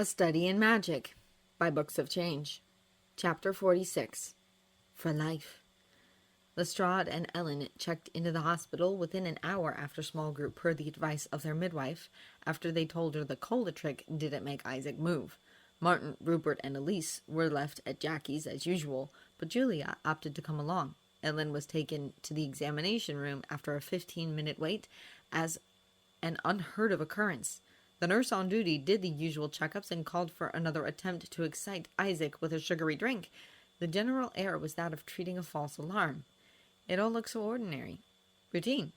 A Study in Magic by Books of Change. Chapter 46. For Life. Lestrade and Ellen checked into the hospital within an hour after small group per the advice of their midwife, after they told her the cola trick didn't make Isaac move. Martin, Rupert, and Elise were left at Jackie's as usual, but Julia opted to come along. Ellen was taken to the examination room after a 15-minute wait as an unheard of occurrence. The nurse on duty did the usual checkups and called for another attempt to excite Isaac with a sugary drink. The general air was that of treating a false alarm. It all looked so ordinary. Routine.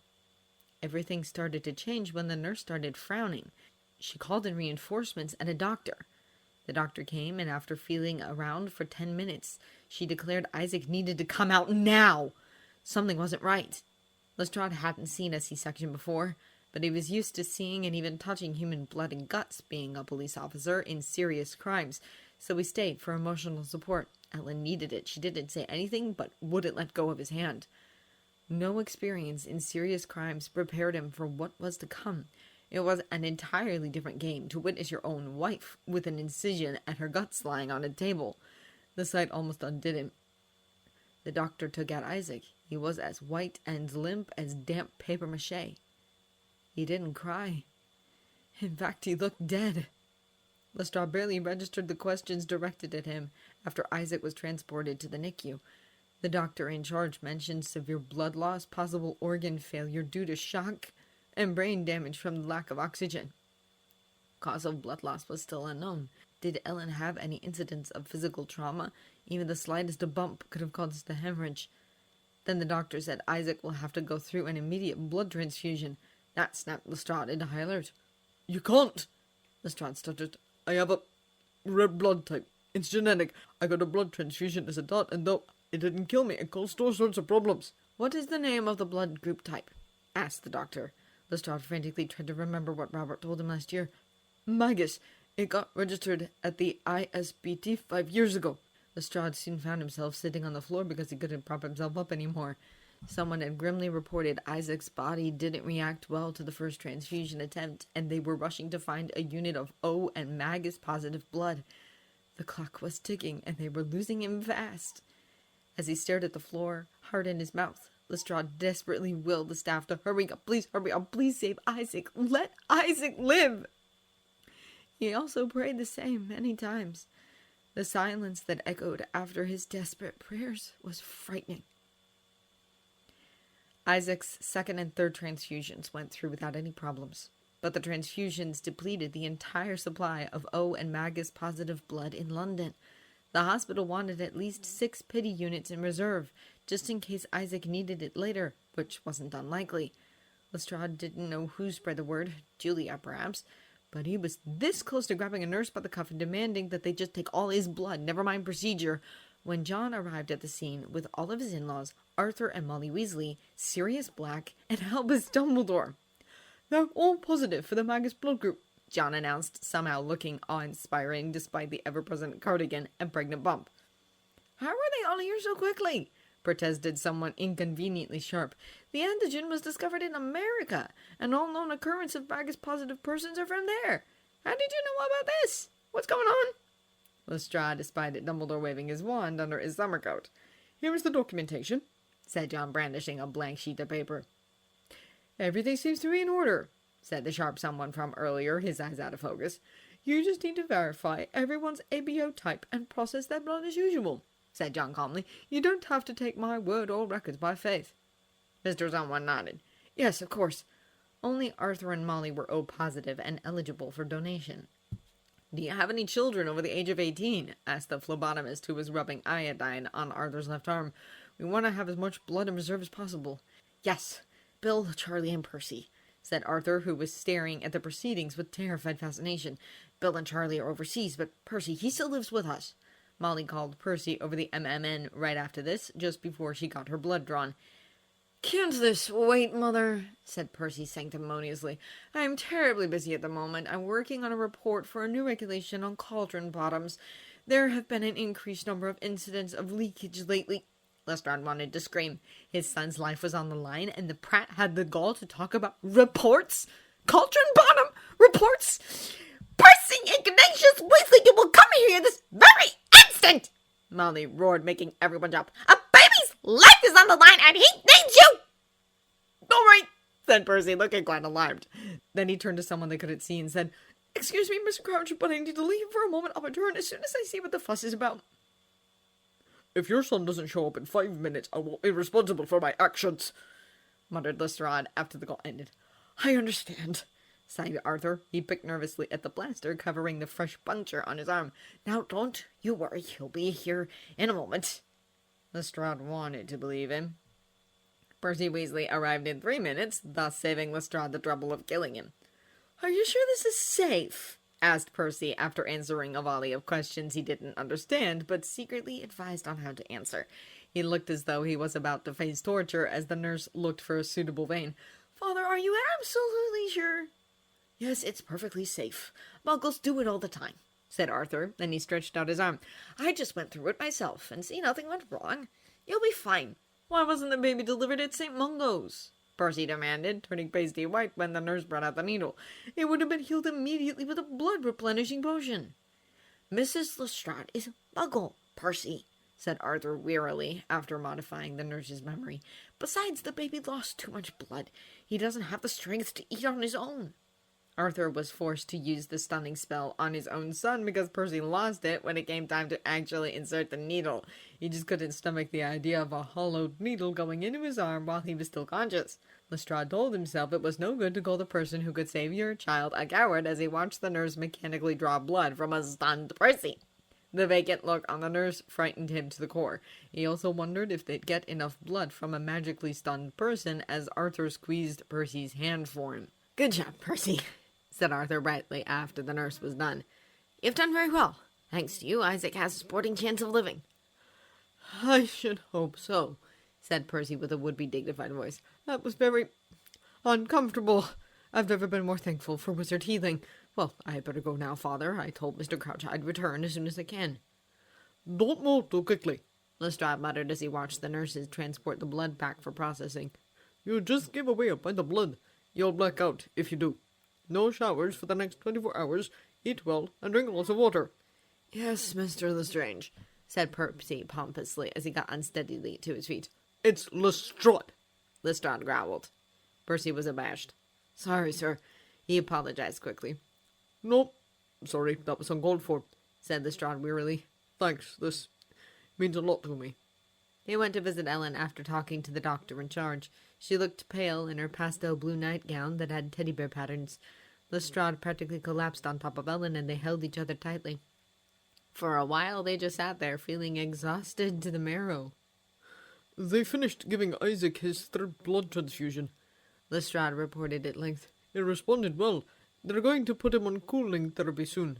Everything started to change when the nurse started frowning. She called in reinforcements and a doctor. The doctor came, and after feeling around for 10 minutes, she declared Isaac needed to come out now. Something wasn't right. Lestrade hadn't seen a C-section before, but he was used to seeing and even touching human blood and guts, being a police officer in serious crimes, so he stayed for emotional support. Ellen needed it. She didn't say anything, but wouldn't let go of his hand. No experience in serious crimes prepared him for what was to come. It was an entirely different game to witness your own wife with an incision and her guts lying on a table. The sight almost undid him. The doctor took out Isaac. He was as white and limp as damp papier-mâché. He didn't cry. In fact, he looked dead. Lestrade barely registered the questions directed at him after Isaac was transported to the NICU. The doctor in charge mentioned severe blood loss, possible organ failure due to shock, and brain damage from the lack of oxygen. Cause of blood loss was still unknown. Did Ellen have any incidents of physical trauma? Even the slightest bump could have caused the hemorrhage. Then the doctor said Isaac will have to go through an immediate blood transfusion. That snapped Lestrade into high alert. "You can't!" Lestrade stuttered. "I have a red blood type. It's genetic. I got a blood transfusion as a dot, and though it didn't kill me, it caused all sorts of problems." "What is the name of the blood group type?" asked the doctor. Lestrade frantically tried to remember what Robert told him last year. "Magus. It got registered at the ISBT 5 years ago." Lestrade soon found himself sitting on the floor because he couldn't prop himself up anymore. Someone had grimly reported Isaac's body didn't react well to the first transfusion attempt, and they were rushing to find a unit of O and Magus-positive blood. The clock was ticking, and they were losing him fast. As he stared at the floor, heart in his mouth, Lestrade desperately willed the staff to hurry up, please save Isaac, let Isaac live. He also prayed the same many times. The silence that echoed after his desperate prayers was frightening. Isaac's second and third transfusions went through without any problems, but the transfusions depleted the entire supply of O and Magus-positive blood in London. The hospital wanted at least 6 pity units in reserve, just in case Isaac needed it later, which wasn't unlikely. Lestrade didn't know who spread the word, Julia perhaps, but he was this close to grabbing a nurse by the cuff and demanding that they just take all his blood, never mind procedure, when John arrived at the scene with all of his in-laws, Arthur and Molly Weasley, Sirius Black, and Albus Dumbledore. "They're all positive for the Magus blood group," John announced, somehow looking awe-inspiring despite the ever-present cardigan and pregnant bump. "How are they all here so quickly?" protested someone inconveniently sharp. "The antigen was discovered in America, and all known occurrences of Magus-positive persons are from there. How did you know about this? What's going on?" Lestrade espied Dumbledore waving his wand under his summer coat. "Here is the documentation," said John, brandishing a blank sheet of paper. "Everything seems to be in order," said the sharp someone from earlier, his eyes out of focus. "You just need to verify everyone's ABO type and process their blood as usual," said John calmly. "You don't have to take my word or records by faith." Mr. Someone nodded. "Yes, of course." Only Arthur and Molly were O positive and eligible for donation. "Do you have any children over the age of 18? Asked the phlebotomist who was rubbing iodine on Arthur's left arm. "We want to have as much blood in reserve as possible." "Yes, Bill, Charlie, and Percy," said Arthur, who was staring at the proceedings with terrified fascination. "Bill and Charlie are overseas, but Percy, he still lives with us." Molly called Percy over the MMN right after this, just before she got her blood drawn. "Can't this wait, Mother?" said Percy sanctimoniously. "I am terribly busy at the moment. I'm working on a report for a new regulation on cauldron bottoms. There have been an increased number of incidents of leakage lately." Lestrade wanted to scream. His son's life was on the line, and the prat had the gall to talk about reports? Cauldron bottom reports? "Percy, Ignatius Weasley, you will come here this very instant! Molly roared, making everyone jump. A baby's life is on the line, and he needs you! All right, said Percy, looking quite alarmed. Then he turned to someone they couldn't see and said, Excuse me, Mr. Crouch, but I need to leave for a moment. I'll return as soon as I see what the fuss is about. If your son doesn't show up in 5 minutes, I will be responsible for my actions, muttered Lestrade after the call ended. I understand, sighed Arthur. He picked nervously at the plaster covering the fresh puncture on his arm. Now, don't you worry. He'll be here in a moment. Lestrade wanted to believe him. Percy Weasley arrived in 3 minutes, thus saving Lestrade the trouble of killing him. Are you sure this is safe? Asked Percy after answering a volley of questions he didn't understand, but secretly advised on how to answer. He looked as though he was about to face torture as the nurse looked for a suitable vein. Father, are you absolutely sure? Yes, it's perfectly safe. Muggles do it all the time, said Arthur. Then he stretched out his arm. I just went through it myself, and see, nothing went wrong. You'll be fine. Why wasn't the baby delivered at St. Mungo's? Percy demanded, turning pasty white when the nurse brought out the needle. It would have been healed immediately with a blood-replenishing potion. Mrs. Lestrade is a Muggle, Percy, said Arthur wearily, after modifying the nurse's memory. Besides, the baby lost too much blood. He doesn't have the strength to eat on his own. Arthur was forced to use the stunning spell on his own son because Percy lost it when it came time to actually insert the needle. He just couldn't stomach the idea of a hollowed needle going into his arm while he was still conscious. Lestrade told himself it was no good to call the person who could save your child a coward as he watched the nurse mechanically draw blood from a stunned Percy. The vacant look on the nurse frightened him to the core. He also wondered if they'd get enough blood from a magically stunned person as Arthur squeezed Percy's hand for him. Good job, Percy, said Arthur brightly after the nurse was done. You've done very well. Thanks to you, Isaac has a sporting chance of living. I should hope so, said Percy with a would-be dignified voice. That was very uncomfortable. I've never been more thankful for wizard healing. Well, I had better go now, Father. I told Mr. Crouch I'd return as soon as I can. Don't move too quickly, Lestrade muttered as he watched the nurses transport the blood back for processing. You just give away a pint of blood. You'll black out if you do. No showers for the next 24 hours. Eat well and drink lots of water. Yes, Mr. Lestrange, said Percy pompously as he got unsteadily to his feet. It's Lestrade, Lestrade growled. Percy was abashed. Sorry, sir. He apologized quickly. No, sorry, that was uncalled for, said Lestrade wearily. Thanks, this means a lot to me. He went to visit Ellen after talking to the doctor in charge. She looked pale in her pastel blue nightgown that had teddy bear patterns. Lestrade practically collapsed on top of Ellen, and they held each other tightly. For a while they just sat there, feeling exhausted to the marrow. They finished giving Isaac his third blood transfusion, Lestrade reported at length. He responded well. They're going to put him on cooling therapy soon.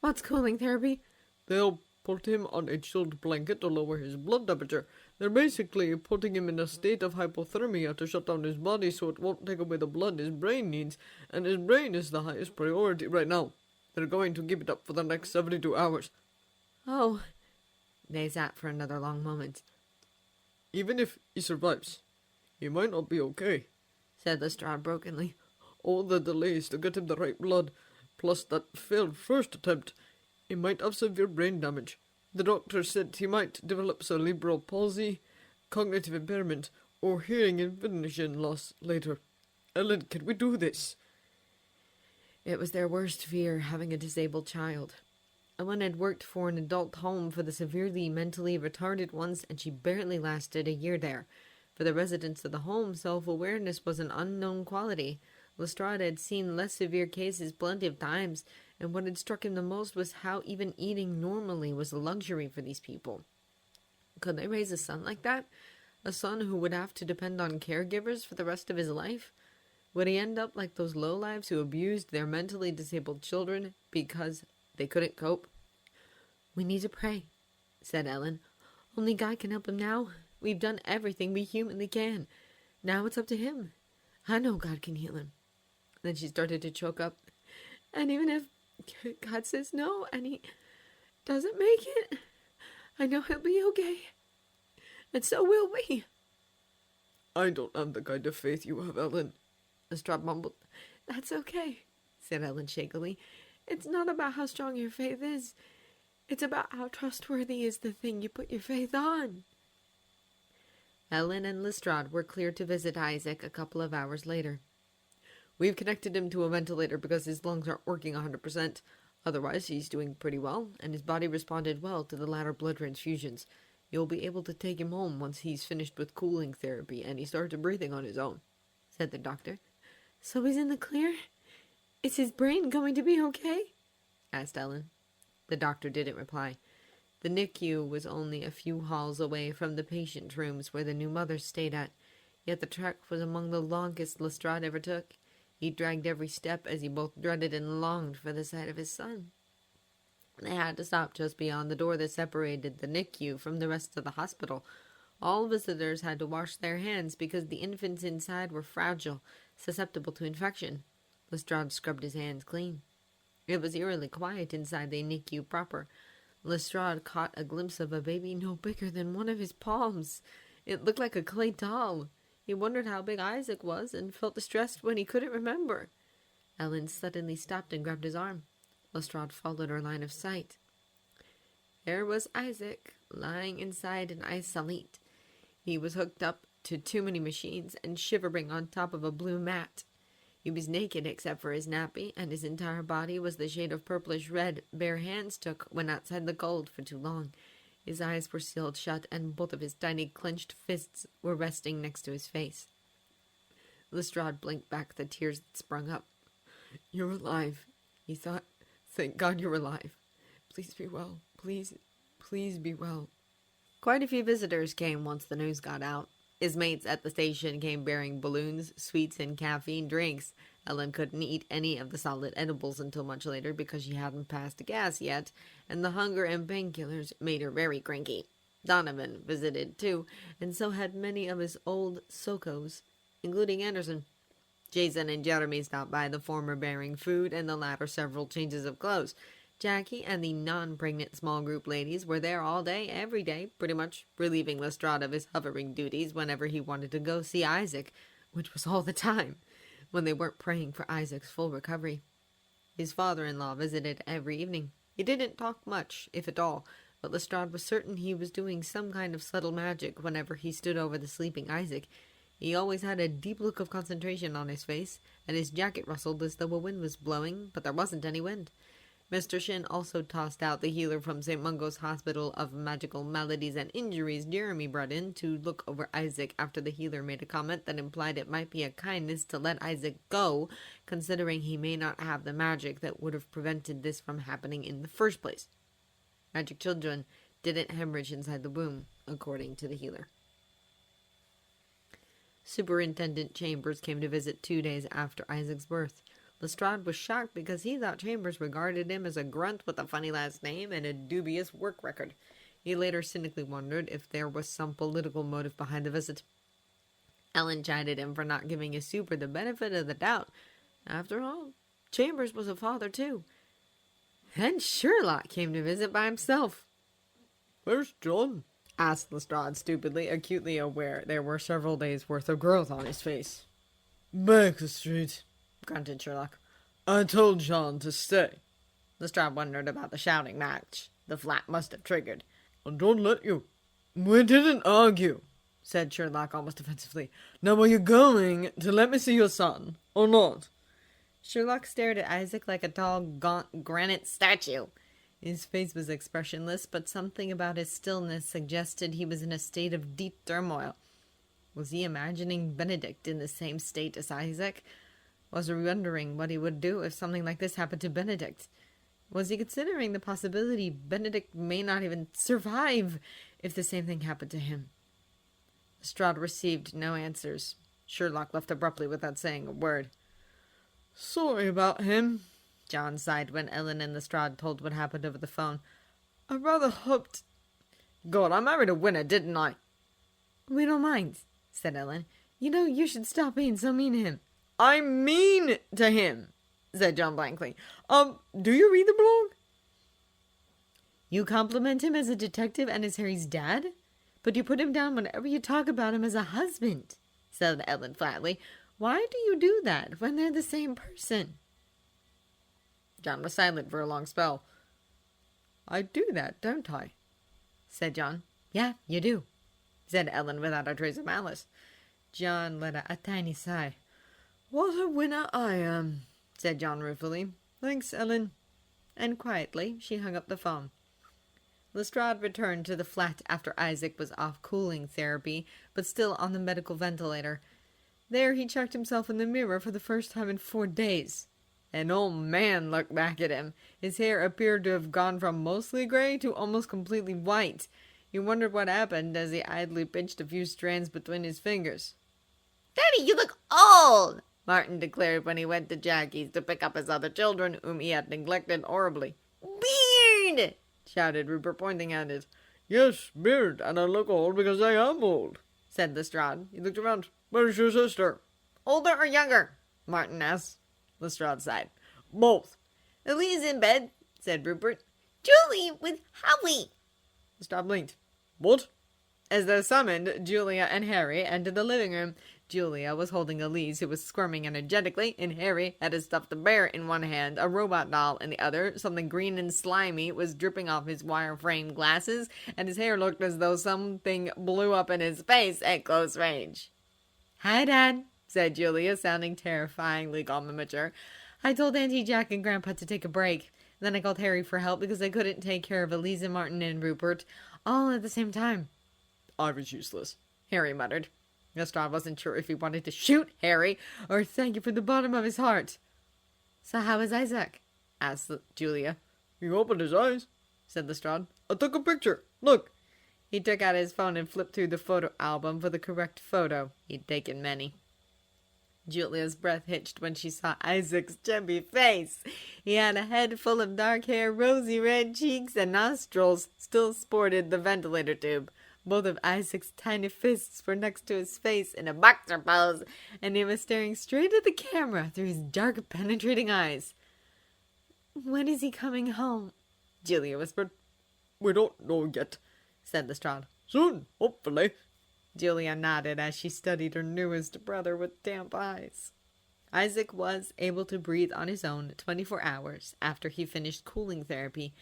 What's cooling therapy? They'll put him on a chilled blanket to lower his blood temperature. They're basically putting him in a state of hypothermia to shut down his body so it won't take away the blood his brain needs, and his brain is the highest priority right now. They're going to keep it up for the next 72 hours. Oh. They sat for another long moment. Even if he survives, he might not be okay, said Lestrade brokenly. All the delays to get him the right blood, plus that failed first attempt. He might have severe brain damage. The doctor said he might develop cerebral palsy, cognitive impairment, or hearing and vision loss later. Ellen, can we do this? It was their worst fear, having a disabled child. Ellen had worked for an adult home for the severely mentally retarded ones, and she barely lasted a year there. For the residents of the home, self-awareness was an unknown quality. Lestrade had seen less severe cases plenty of times, and what had struck him the most was how even eating normally was a luxury for these people. Could they raise a son like that? A son who would have to depend on caregivers for the rest of his life? Would he end up like those lowlifes who abused their mentally disabled children because they couldn't cope? We need to pray, said Ellen. Only God can help him now. We've done everything we humanly can. Now it's up to him. I know God can heal him. Then she started to choke up. And even if God says no and he doesn't make it, I know he'll be okay. And so will we. I don't have the kind of faith you have, Ellen, Lestrade mumbled. That's okay, said Ellen shakily. It's not about how strong your faith is. It's about how trustworthy is the thing you put your faith on. Ellen and Lestrade were cleared to visit Isaac a couple of hours later. We've connected him to a ventilator because his lungs aren't working 100%. Otherwise, he's doing pretty well, and his body responded well to the latter blood transfusions. You'll be able to take him home once he's finished with cooling therapy and he starts breathing on his own," said the doctor. So he's in the clear? Is his brain going to be okay? asked Ellen. The doctor didn't reply. The NICU was only a few halls away from the patient rooms where the new mother stayed at, yet the trek was among the longest Lestrade ever took. He dragged every step as he both dreaded and longed for the sight of his son. They had to stop just beyond the door that separated the NICU from the rest of the hospital. All visitors had to wash their hands because the infants inside were fragile, susceptible to infection. Lestrade scrubbed his hands clean. It was eerily quiet inside the NICU proper. Lestrade caught a glimpse of a baby no bigger than one of his palms. It looked like a clay doll. He wondered how big Isaac was and felt distressed when he couldn't remember. Ellen suddenly stopped and grabbed his arm. Lestrade followed her line of sight. There was Isaac, lying inside an isolate. He was hooked up to too many machines and shivering on top of a blue mat. He was naked except for his nappy, and his entire body was the shade of purplish red bare hands took when outside the cold for too long. His eyes were sealed shut, and both of his tiny clenched fists were resting next to his face. Lestrade blinked back the tears that sprung up. "You're alive," he thought. "Thank God you're alive. Please be well. Please be well." Quite a few visitors came once the news got out. His mates at the station came bearing balloons, sweets, and caffeine drinks. Ellen couldn't eat any of the solid edibles until much later because she hadn't passed the gas yet, and the hunger and painkillers made her very cranky. Donovan visited too, and so had many of his old socos, including Anderson. Jason and Jeremy stopped by, the former bearing food and the latter several changes of clothes. Jackie and the non-pregnant small group ladies were there all day, every day, pretty much, relieving Lestrade of his hovering duties whenever he wanted to go see Isaac, which was all the time, when they weren't praying for Isaac's full recovery. His father-in-law visited every evening. He didn't talk much, if at all, but Lestrade was certain he was doing some kind of subtle magic whenever he stood over the sleeping Isaac. He always had a deep look of concentration on his face, and his jacket rustled as though a wind was blowing, but there wasn't any wind. Mr. Shin also tossed out the healer from St. Mungo's Hospital of Magical Maladies and Injuries Jeremy brought in to look over Isaac after the healer made a comment that implied it might be a kindness to let Isaac go, considering he may not have the magic that would have prevented this from happening in the first place. Magic children didn't hemorrhage inside the womb, according to the healer. Superintendent Chambers came to visit 2 days after Isaac's birth. Lestrade was shocked because he thought Chambers regarded him as a grunt with a funny last name and a dubious work record. He later cynically wondered if there was some political motive behind the visit. Ellen chided him for not giving his super the benefit of the doubt. After all, Chambers was a father too. And Sherlock came to visit by himself. "Where's John?" asked Lestrade stupidly, acutely aware there were several days' worth of growth on his face. "Baker Street," grunted Sherlock. "I told John to stay." Lestrade wondered about the shouting match the flat must have triggered. "I don't let you." "We didn't argue," said Sherlock almost offensively. "Now are you going to let me see your son, or not?" Sherlock stared at Isaac like a tall, gaunt granite statue. His face was expressionless, but something about his stillness suggested he was in a state of deep turmoil. Was he imagining Benedict in the same state as Isaac? Was he wondering what he would do if something like this happened to Benedict? Was he considering the possibility Benedict may not even survive if the same thing happened to him? Lestrade received no answers. Sherlock left abruptly without saying a word. "Sorry about him," John sighed when Ellen and Lestrade told what happened over the phone. "I rather hoped—" "God, I married a winner, didn't I?" "We don't mind," said Ellen. "You know, you should stop being so mean to him." "I'm mean to him," said John blankly. Do you read the blog?" "You compliment him as a detective and as Harry's dad? But you put him down whenever you talk about him as a husband," said Ellen flatly. "Why do you do that when they're the same person?" John was silent for a long spell. I do that, don't I? Said John. Yeah, you do, said Ellen without a trace of malice. John let out a tiny sigh. What a winner I am, said John ruefully. Thanks, Ellen. And quietly she hung up the phone. Lestrade returned to the flat after Isaac was off cooling therapy, but still on the medical ventilator. There he checked himself in the mirror for the first time in 4 days. An old man looked back at him. His hair appeared to have gone from mostly gray to almost completely white. He wondered what happened as he idly pinched a few strands between his fingers. "Daddy, you look old," Martin declared when he went to Jackie's to pick up his other children, whom he had neglected horribly. "Beard!" shouted Rupert, pointing at it. Yes, beard, and I look old because I am old, said Lestrade. He looked around. Where's your sister? "Older or younger?" Martin asked. Lestrade sighed. Both. "Louise in bed," said Rupert. "Julie with Howie." Lestrade blinked. What? As though summoned, Julia and Harry entered the living room. Julia was holding Elise, who was squirming energetically, and Harry had a stuffed bear in one hand, a robot doll in the other. Something green and slimy was dripping off his wire-framed glasses, and his hair looked as though something blew up in his face at close range. "Hi, Dad," said Julia, sounding terrifyingly calm and mature. "I told Auntie Jack and Grandpa to take a break. Then I called Harry for help because I couldn't take care of Elise, Martin, and Rupert all at the same time." I was useless, Harry muttered. Lestrade wasn't sure if he wanted to shoot Harry or thank him from the bottom of his heart. "So how is Isaac?" asked Julia. He opened his eyes, said Lestrade. I took a picture. Look. He took out his phone and flipped through the photo album for the correct photo. He'd taken many. Julia's breath hitched when she saw Isaac's chubby face. He had a head full of dark hair, rosy red cheeks, and nostrils still sported the ventilator tube. Both of Isaac's tiny fists were next to his face in a boxer pose, and he was staring straight at the camera through his dark, penetrating eyes. "When is he coming home?" Julia whispered. We don't know yet, said Lestrade. Soon, hopefully. Julia nodded as she studied her newest brother with damp eyes. Isaac was able to breathe on his own 24 hours after he finished cooling therapy.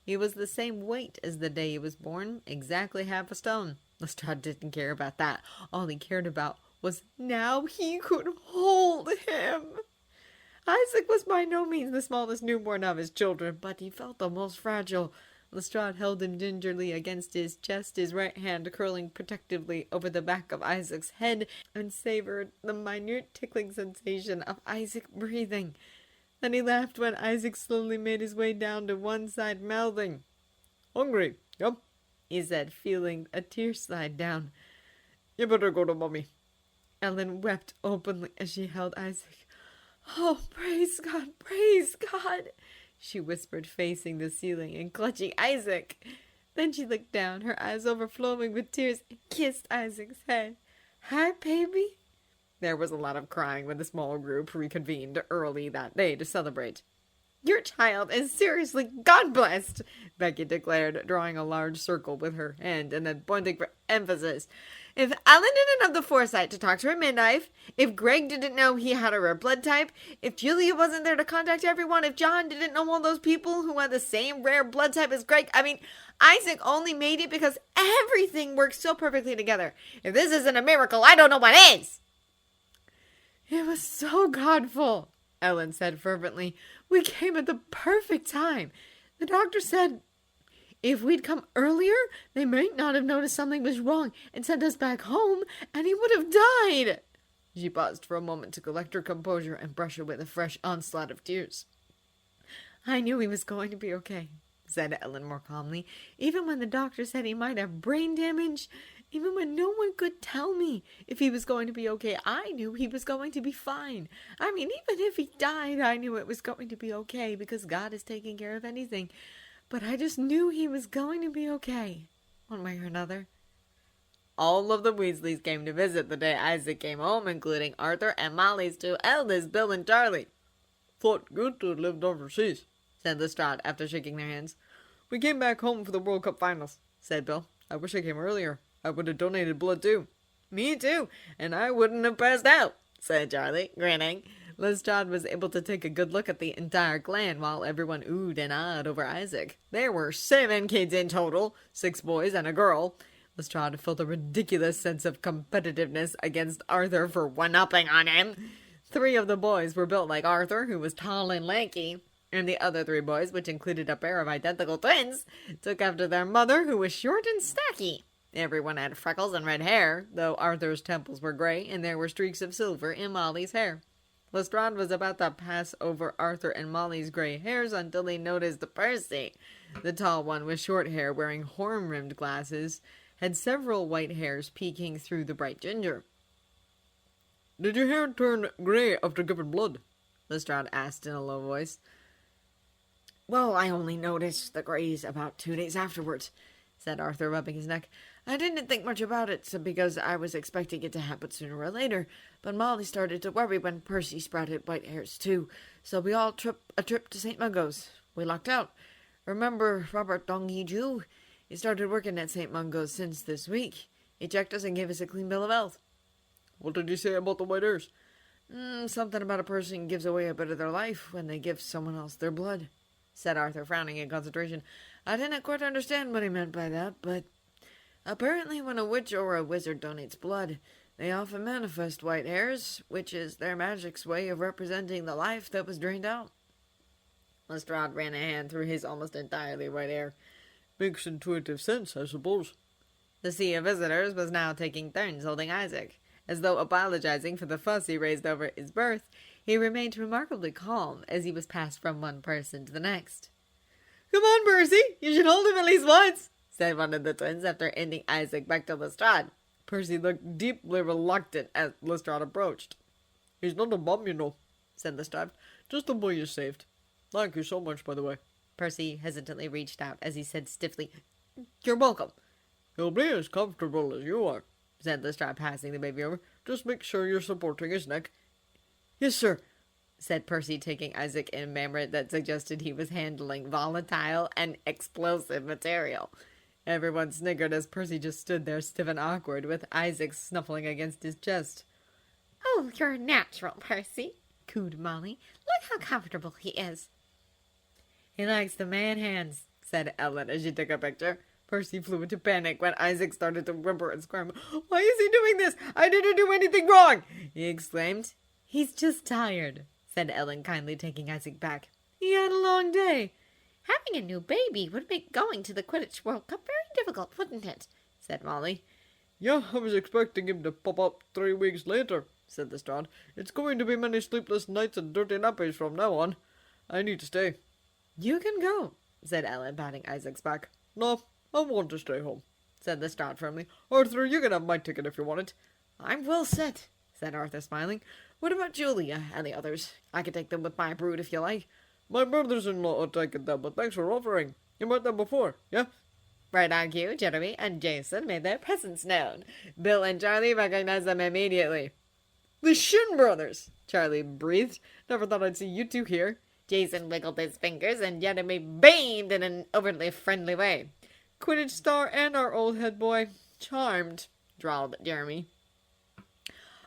He was the same weight as the day he was born, exactly half a stone. Lestrade didn't care about that. All he cared about was now he could hold him. Isaac was by no means the smallest newborn of his children, but he felt the most fragile. Lestrade held him gingerly against his chest, his right hand curling protectively over the back of Isaac's head, and savored the minute tickling sensation of Isaac breathing. Then he laughed when Isaac slowly made his way down to one side, mouthing. Hungry, yep, he said, feeling a tear slide down. You better go to Mummy. Ellen wept openly as she held Isaac. "Oh, praise God, she whispered, facing the ceiling and clutching Isaac. Then she looked down, her eyes overflowing with tears, and kissed Isaac's head. "Hi, baby." There was a lot of crying when the small group reconvened early that day to celebrate. "Your child is seriously God-blessed," Becky declared, drawing a large circle with her hand and then pointing for emphasis. "If Alan didn't have the foresight to talk to her midwife, if Greg didn't know he had a rare blood type, if Julia wasn't there to contact everyone, if John didn't know all those people who had the same rare blood type as Greg, Isaac only made it because everything works so perfectly together. If this isn't a miracle, I don't know what is." "It was so godful," Ellen said fervently. "We came at the perfect time. The doctor said if we'd come earlier, they might not have noticed something was wrong and sent us back home, and he would have died." She paused for a moment to collect her composure and brush away the fresh onslaught of tears. "I knew he was going to be okay," said Ellen more calmly. "Even when the doctor said he might have brain damage, even when no one could tell me if he was going to be okay, I knew he was going to be fine. Even if he died, I knew it was going to be okay because God is taking care of anything. But I just knew he was going to be okay, one way or another." All of the Weasleys came to visit the day Isaac came home, including Arthur and Molly's two eldest, Bill and Charlie. Thought good to have lived overseas, said Lestrade after shaking their hands. We came back home for the World Cup finals, said Bill. I wish I came earlier. I would have donated blood too. "Me too, and I wouldn't have passed out," said Charlie, grinning. Lestrade was able to take a good look at the entire clan while everyone oohed and ahed over Isaac. There were 7 kids in total, 6 boys and a girl. Lestrade felt a ridiculous sense of competitiveness against Arthur for one-upping on him. 3 of the boys were built like Arthur, who was tall and lanky, and the other 3 boys, which included a pair of identical twins, took after their mother, who was short and stocky. Everyone had freckles and red hair, though Arthur's temples were gray, and there were streaks of silver in Molly's hair. Lestrade was about to pass over Arthur and Molly's gray hairs until he noticed Percy. The tall one with short hair, wearing horn-rimmed glasses, had several white hairs peeking through the bright ginger. Did your hair turn grey after giving blood? Lestrade asked in a low voice. Well, I only noticed the greys about 2 days afterwards, said Arthur, rubbing his neck. I didn't think much about it, because I was expecting it to happen sooner or later, but Molly started to worry when Percy sprouted white hairs too, so we all took a trip to St. Mungo's. We lucked out. Remember Robert Donghee-Ju? He started working at St. Mungo's since this week. He checked us and gave us a clean bill of health. What did he say about the white hairs? Something about a person gives away a bit of their life when they give someone else their blood, said Arthur, frowning in concentration. I didn't quite understand what he meant by that, but apparently when a witch or a wizard donates blood, they often manifest white hairs, which is their magic's way of representing the life that was drained out. Lestrade ran a hand through his almost entirely white hair. Makes intuitive sense, I suppose. The sea of visitors was now taking turns holding Isaac. As though apologizing for the fuss he raised over his birth, he remained remarkably calm as he was passed from one person to the next. Come on, Percy, you should hold him at least once, said one of the twins after handing Isaac back to Lestrade. Percy looked deeply reluctant as Lestrade approached. He's not a bum, you know, said Lestrade. Just the boy you saved. Thank you so much, by the way. Percy hesitantly reached out as he said stiffly, You're welcome. He'll be as comfortable as you are, said Lestrade, passing the baby over. Just make sure you're supporting his neck. Yes, sir, said Percy, taking Isaac in a manner that suggested he was handling volatile and explosive material. Everyone sniggered as Percy just stood there stiff and awkward, with Isaac snuffling against his chest. Oh, you're natural, Percy, cooed Molly. Look how comfortable he is. He likes the man hands, said Ellen as she took a picture. Percy flew into panic when Isaac started to whimper and squirm. Why is he doing this? I didn't do anything wrong, he exclaimed. He's just tired, said Ellen, kindly taking Isaac back. He had a long day. Having a new baby would make going to the Quidditch World Cup very difficult, wouldn't it? Said Molly. Yeah, I was expecting him to pop up 3 weeks later, said Lestrade. It's going to be many sleepless nights and dirty nappies from now on. I need to stay. You can go, said Ellen, patting Isaac's back. No, I want to stay home, said Lestrade firmly. Arthur, you can have my ticket if you want it. I'm well set, said Arthur, smiling. What about Julia and the others? I could take them with my brood if you like. My brothers-in-law are taking them, but thanks for offering. You met them before, yeah? Right on cue, Jeremy and Jason made their presence known. Bill and Charlie recognized them immediately. The Shin brothers, Charlie breathed. Never thought I'd see you two here. Jason wiggled his fingers and Jeremy beamed in an overtly friendly way. Quidditch star and our old head boy. Charmed, drawled Jeremy.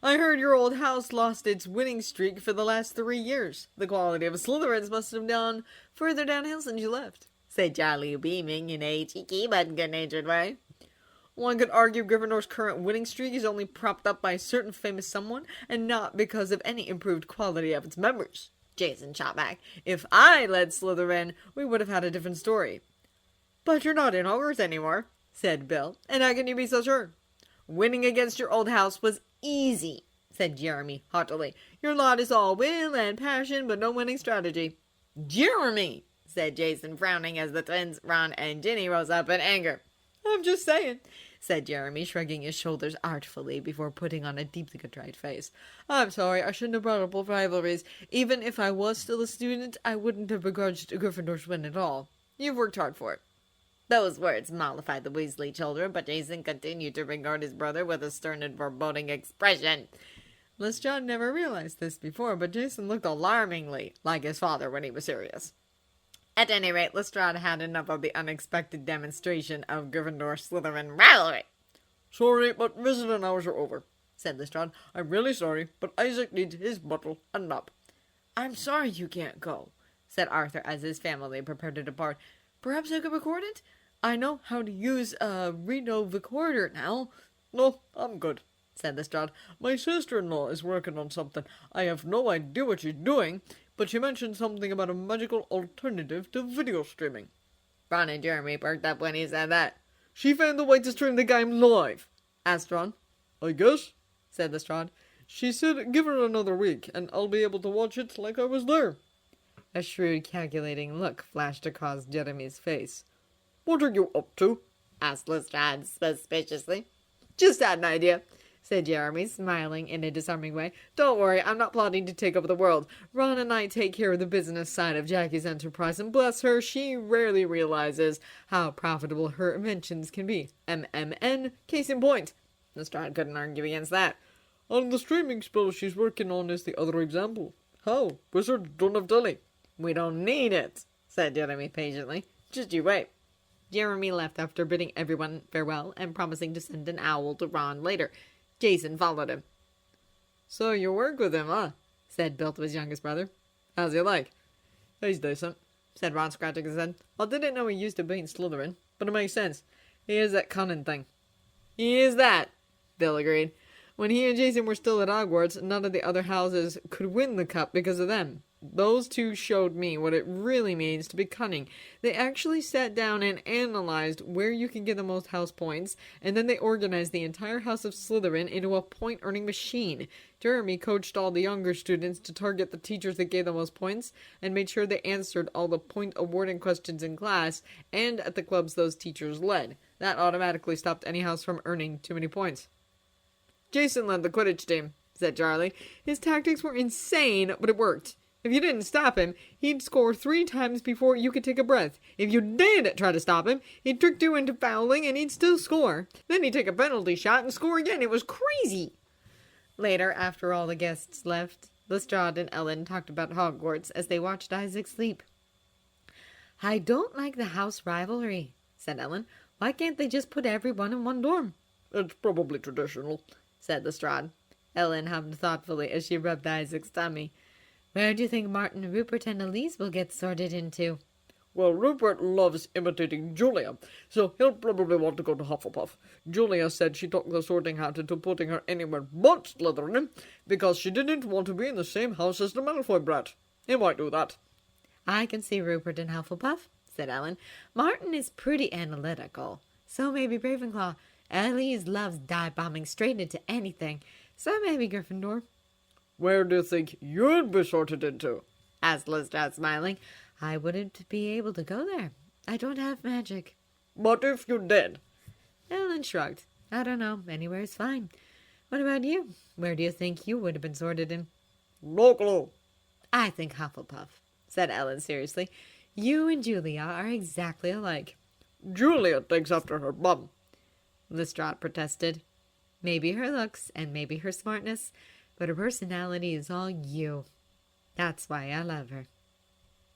I heard your old house lost its winning streak for the last 3 years. The quality of Slytherins must have gone further downhill since you left, said Charlie, beaming in a cheeky but good-natured way. One could argue Gryffindor's current winning streak is only propped up by a certain famous someone, and not because of any improved quality of its members, Jason shot back. If I led Slytherin, we would have had a different story. But you're not in Hogwarts anymore, said Bill, and how can you be so sure? Winning against your old house was easy, said Jeremy haughtily. Your lot is all will and passion, but no winning strategy. Jeremy, said Jason, frowning as the twins, Ron and Ginny, rose up in anger. I'm just saying, said Jeremy, shrugging his shoulders artfully before putting on a deeply contrite face. I'm sorry, I shouldn't have brought up old rivalries. Even if I was still a student, I wouldn't have begrudged Gryffindor's win at all. You've worked hard for it. Those words mollified the Weasley children, but Jason continued to regard his brother with a stern and foreboding expression. Lestrade never realized this before, but Jason looked alarmingly like his father when he was serious. At any rate, Lestrade had enough of the unexpected demonstration of Gryffindor-Slytherin rivalry. Sorry, but visiting hours are over, said Lestrade. I'm really sorry, but Isaac needs his bottle and nap. I'm sorry you can't go, said Arthur as his family prepared to depart. Perhaps I could record it? I know how to use a Reno recorder now. No, I'm good, said Lestrade. My sister-in-law is working on something. I have no idea what she's doing, but she mentioned something about a magical alternative to video streaming. Ron and Jeremy perked up when he said that. She found a way to stream the game live, asked Ron. I guess, said Lestrade. She said give her another week, and I'll be able to watch it like I was there. A shrewd, calculating look flashed across Jeremy's face. What are you up to? asked Lestrade suspiciously. Just had an idea, said Jeremy, smiling in a disarming way. Don't worry, I'm not plotting to take over the world. Ron and I take care of the business side of Jackie's enterprise, and bless her, she rarely realizes how profitable her inventions can be. MMN, case in point. Lestrade couldn't argue against that. And the streaming spell she's working on is the other example. How? Wizards don't have telly. We don't need it, said Jeremy patiently. Just you wait. Jeremy left after bidding everyone farewell and promising to send an owl to Ron later. Jason followed him. So you work with him, huh? Said Bill to his youngest brother. How's he like? He's decent, said Ron, scratching his head. I didn't know he used to be in Slytherin, but it makes sense. He is that cunning thing. He is that, Bill agreed. When he and Jason were still at Hogwarts, none of the other houses could win the cup because of them. Those two showed me what it really means to be cunning. They actually sat down and analyzed where you can get the most house points, and then they organized the entire House of Slytherin into a point-earning machine. Jeremy coached all the younger students to target the teachers that gave the most points, and made sure they answered all the point-awarding questions in class and at the clubs those teachers led. That automatically stopped any house from earning too many points. Jason led the Quidditch team, said Charlie. His tactics were insane, but it worked. If you didn't stop him, he'd score 3 times before you could take a breath. If you did try to stop him, he'd trick you into fouling and he'd still score. Then he'd take a penalty shot and score again. It was crazy. Later, after all the guests left, Lestrade and Ellen talked about Hogwarts as they watched Isaac sleep. I don't like the house rivalry, said Ellen. Why can't they just put everyone in one dorm? It's probably traditional, said Lestrade. Ellen hummed thoughtfully as she rubbed Isaac's tummy. Where do you think Martin, Rupert, and Elise will get sorted into? Well, Rupert loves imitating Julia, so he'll probably want to go to Hufflepuff. Julia said she took the sorting hat into putting her anywhere but Slytherin, because she didn't want to be in the same house as the Malfoy brat. He might do that. I can see Rupert in Hufflepuff, said Ellen. Martin is pretty analytical. So maybe Ravenclaw. Elise loves dive-bombing straight into anything. So maybe Gryffindor. Where do you think you'd be sorted into? Asked Lestrade, smiling. I wouldn't be able to go there. I don't have magic. But if you did? Ellen shrugged. I don't know. Anywhere is fine. What about you? Where do you think you would have been sorted in? No clue. I think Hufflepuff, said Ellen seriously. You and Julia are exactly alike. Julia takes after her bum, Lestrade protested. Maybe her looks and maybe her smartness, but her personality is all you. That's why I love her.